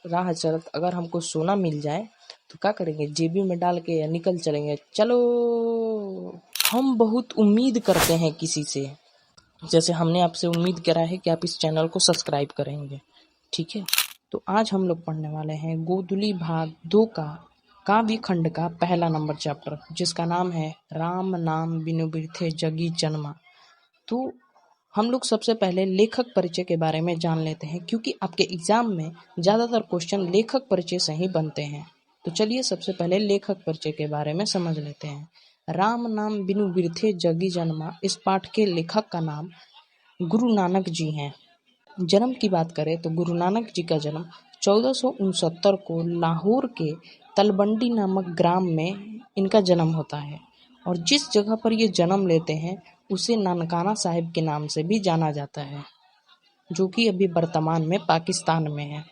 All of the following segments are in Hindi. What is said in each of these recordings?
राह चलत अगर हमको सोना मिल जाए तो क्या करेंगे, जेबी में डाल के या निकल चलेंगे। चलो, हम बहुत उम्मीद करते हैं किसी से, जैसे हमने आपसे उम्मीद करा है कि आप इस चैनल को सब्सक्राइब करेंगे, ठीक है। तो आज हम लोग पढ़ने वाले हैं गोधुली भाग 2 का काव्य खंड का पहला नंबर चैप्टर, जिसका नाम है राम नाम बिनु बिरथे जगी जन्मा। तो हम लोग सबसे पहले लेखक परिचय के बारे में जान लेते हैं, क्योंकि आपके एग्जाम में ज़्यादातर क्वेश्चन लेखक परिचय से ही बनते हैं। तो चलिए सबसे पहले लेखक परिचय के बारे में समझ लेते हैं। राम नाम बिनु बिरथे जगी जन्मा, इस पाठ के लेखक का नाम गुरु नानक जी हैं। जन्म की बात करें तो गुरु नानक जी का जन्म 1469 को लाहौर के तलवंडी नामक ग्राम में इनका जन्म होता है, और जिस जगह पर ये जन्म लेते हैं उसे नानकाना साहिब के नाम से भी जाना जाता है, जो कि अभी वर्तमान में पाकिस्तान में है।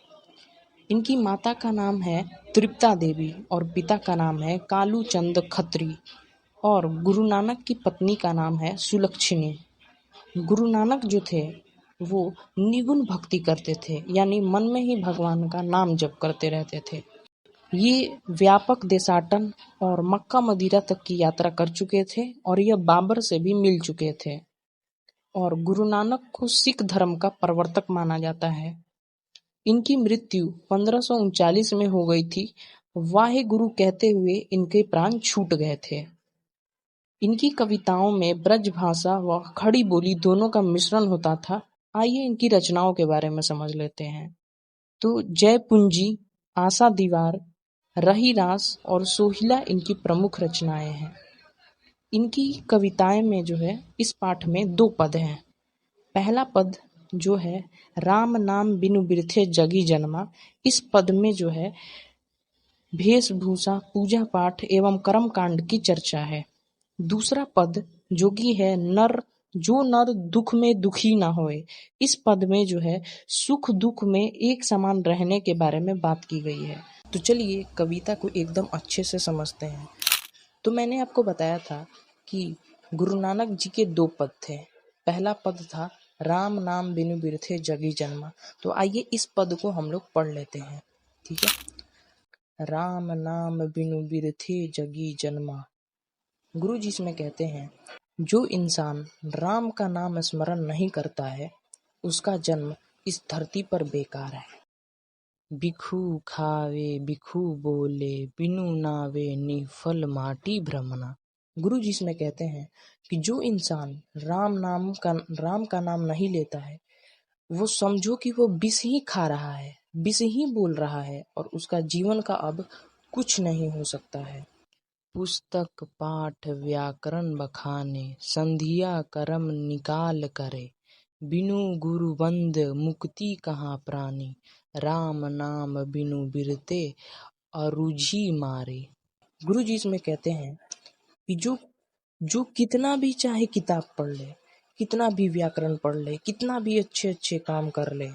इनकी माता का नाम है तृप्ता देवी और पिता का नाम है कालू चंद खत्री, और गुरु नानक की पत्नी का नाम है सुलक्षणी। गुरु नानक जो थे वो निगुण भक्ति करते थे, यानी मन में ही भगवान का नाम जप करते रहते थे। ये व्यापक देशाटन और मक्का मदीना तक की यात्रा कर चुके थे, और यह बाबर से भी मिल चुके थे, और गुरु नानक को सिख धर्म का प्रवर्तक माना जाता है। इनकी मृत्यु 1539 में हो गई थी। वाहे गुरु कहते हुए इनके प्राण छूट गए थे। इनकी कविताओं में ब्रज भाषा व खड़ी बोली दोनों का मिश्रण होता था। आइए इनकी रचनाओं के बारे में समझ लेते हैं। तो जय पूंजी, आशा दीवार, रही रास और सोहिला इनकी प्रमुख रचनाएं हैं। इनकी कविताएं में जो है इस पाठ में 2 पद हैं। पहला पद जो है राम नाम बिनु बिरथे जगी जन्मा, इस पद में जो है वेशभूषा, पूजा पाठ एवं कर्म कांड की चर्चा है। दूसरा पद जो कि है नर दुख में दुखी ना होए, इस पद में जो है सुख दुख में एक समान रहने के बारे में बात की गई है। तो चलिए कविता को एकदम अच्छे से समझते हैं। तो मैंने आपको बताया था कि गुरु नानक जी के 2 पद थे। पहला पद था राम नाम बिनु बिरथे जगी जन्मा। तो आइए इस पद को हम लोग पढ़ लेते हैं, ठीक है। राम नाम बिनु बिरथे जगी जन्मा। गुरु जी इसमें कहते हैं, जो इंसान राम का नाम स्मरण नहीं करता है उसका जन्म इस धरती पर बेकार है। भिखू खावे भिखू बोले, बिनु नावे निफल माटी भ्रमना। गुरु जी इसमें कहते हैं कि जो इंसान राम का नाम नहीं लेता है, वो समझो कि वो विष ही खा रहा है, विष ही बोल रहा है, और उसका जीवन का अब कुछ नहीं हो सकता है। पुस्तक पाठ व्याकरण बखाने, संधिया कर्म निकाल करे, बिनु गुरु बंद मुक्ति कहाँ प्राणी, राम नाम बिनु बिरते अरुझी मारे। गुरु जी इसमें कहते हैं कि जो कितना भी चाहे किताब पढ़ ले, कितना भी व्याकरण पढ़ ले, कितना भी अच्छे अच्छे काम कर ले,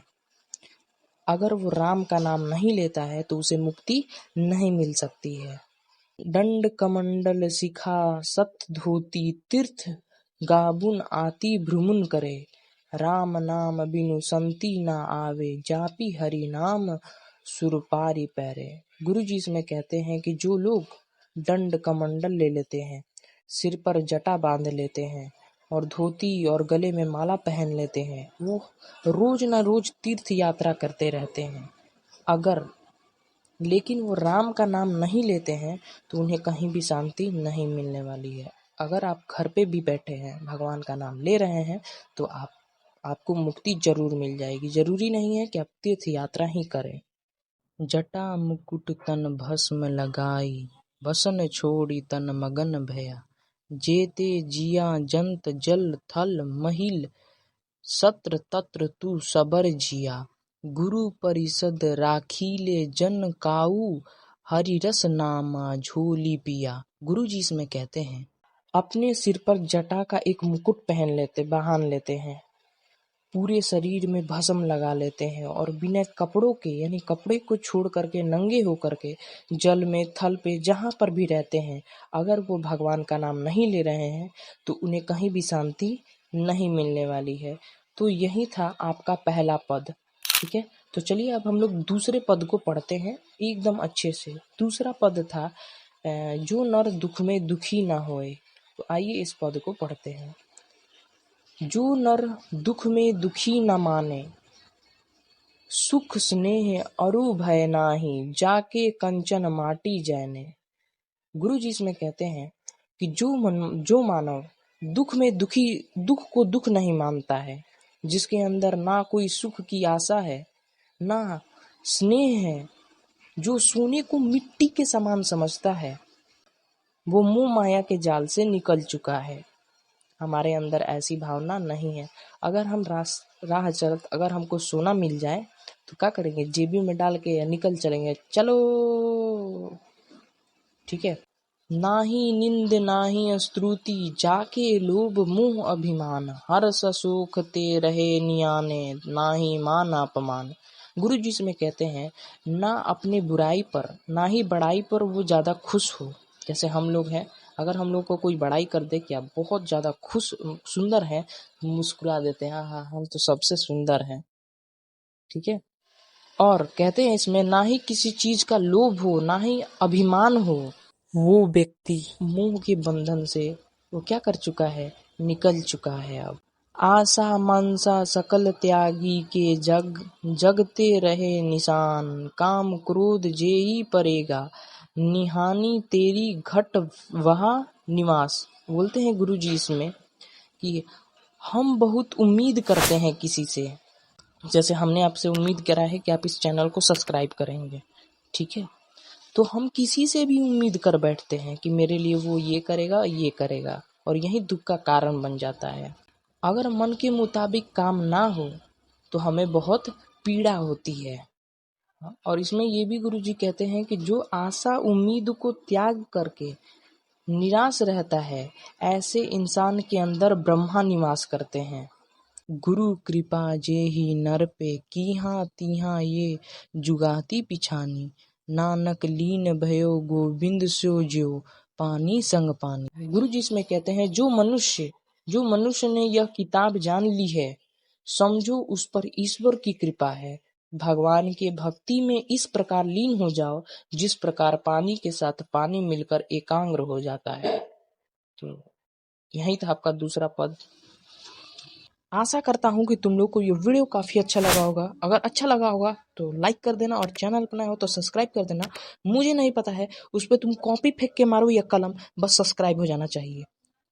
अगर वो राम का नाम नहीं लेता है तो उसे मुक्ति नहीं मिल सकती है। दंड कमंडल सिखा सत धोती, तीर्थ गाबुन आती भ्रुमुन करे, राम नाम बिनु संति ना आवे, जापी हरि नाम सुरपारी पैरे। गुरु जी इसमें कहते हैं कि जो लोग दंड कमंडल ले लेते हैं, सिर पर जटा बांध लेते हैं और धोती और गले में माला पहन लेते हैं, वो रोज न रोज तीर्थ यात्रा करते रहते हैं। लेकिन वो राम का नाम नहीं लेते हैं तो उन्हें कहीं भी शांति नहीं मिलने वाली है। अगर आप घर पे भी बैठे हैं, भगवान का नाम ले रहे हैं, तो आपको मुक्ति जरूर मिल जाएगी। जरूरी नहीं है कि आप तीर्थ यात्रा ही करें। जटा मुकुट तन भस्म लगाई, बसन छोड़ी तन मगन भया, जेते जिया जंत जल थल महिल, सत्र तत्र तू सबर जिया, गुरु परिषद राखीले जन काऊ, हरि रस नामा झोली पिया। गुरु जी इसमें कहते हैं, अपने सिर पर जटा का एक मुकुट बांध लेते हैं, पूरे शरीर में भस्म लगा लेते हैं, और बिना कपड़ों के, यानी कपड़े को छोड़ करके नंगे होकर के जल में, थल पे, जहाँ पर भी रहते हैं, अगर वो भगवान का नाम नहीं ले रहे हैं तो उन्हें कहीं भी शांति नहीं मिलने वाली है। तो यही था आपका पहला पद, ठीक है। तो चलिए अब हम लोग दूसरे पद को पढ़ते हैं एकदम अच्छे से। दूसरा पद था जो नर दुख में दुखी ना होए। तो आइए इस पद को पढ़ते हैं। जो नर दुख में दुखी न माने, सुख स्नेह अरु भय नाही, जाके कंचन माटी जैने। गुरु जी इसमें कहते हैं कि जो मानव दुख को दुख नहीं मानता है, जिसके अंदर ना कोई सुख की आशा है ना स्नेह है, जो सोने को मिट्टी के समान समझता है, वो मोह माया के जाल से निकल चुका है। हमारे अंदर ऐसी भावना नहीं है। अगर हम राह चलत अगर हमको सोना मिल जाए तो क्या करेंगे, जेबी में डाल के निकल चलेंगे, चलो ठीक है। नाही निंद नाही स्तुति, जाके लोभ मोह अभिमान, हर्ष सुख ते रहे नियाने, नाही मान अपमान। गुरु जी इसमें कहते हैं ना अपने बुराई पर ना ही बड़ाई पर वो ज्यादा खुश हो। जैसे हम लोग हैं, अगर हम लोग को कोई बड़ाई कर दे, क्या बहुत ज्यादा सुंदर है, मुस्कुरा देते हैं, हाँ हम तो सबसे सुंदर हैं, ठीक है। और कहते हैं इसमें ना ही किसी चीज का लोभ हो ना ही अभिमान हो। वो व्यक्ति मोह के बंधन से वो क्या कर चुका है, निकल चुका है। अब आशा मनसा सकल त्यागी के जगते रहे निशान, काम क्रोध जेही परेगा, निहानी तेरी घट वहाँ निवास। बोलते हैं गुरु जी इसमें कि हम बहुत उम्मीद करते हैं किसी से। जैसे हमने आपसे उम्मीद करा है कि आप इस चैनल को सब्सक्राइब करेंगे, ठीक है। तो हम किसी से भी उम्मीद कर बैठते हैं कि मेरे लिए वो ये करेगा, और यही दुख का कारण बन जाता है। अगर मन के मुताबिक काम ना हो तो हमें बहुत पीड़ा होती है। और इसमें ये भी गुरु जी कहते हैं कि जो आशा उम्मीद को त्याग करके निराश रहता है, ऐसे इंसान के अंदर ब्रह्मा निवास करते हैं। गुरु कृपा जेहि नर पे, कीहा तीहा ये जुगाती पिछानी, नानक लीन भयो गोविंद सो ज्यो, पानी संग पानी। गुरु जी इसमें कहते हैं जो मनुष्य ने यह किताब जान ली है, समझो उस पर ईश्वर की कृपा है। भगवान के भक्ति में इस प्रकार लीन हो जाओ जिस प्रकार पानी के साथ पानी मिलकर एकाग्र हो जाता है। तो यही था आपका दूसरा पद। आशा करता हूँ कि तुम लोग को ये वीडियो काफ़ी अच्छा लगा होगा। अगर अच्छा लगा होगा तो लाइक कर देना, और चैनल पर नया हो तो सब्सक्राइब कर देना। मुझे नहीं पता है उस पर तुम कॉपी फेंक के मारो या कलम, बस सब्सक्राइब हो जाना चाहिए।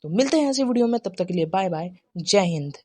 तो मिलते हैं ऐसे वीडियो में, तब तक के लिए बाय बाय, जय हिंद।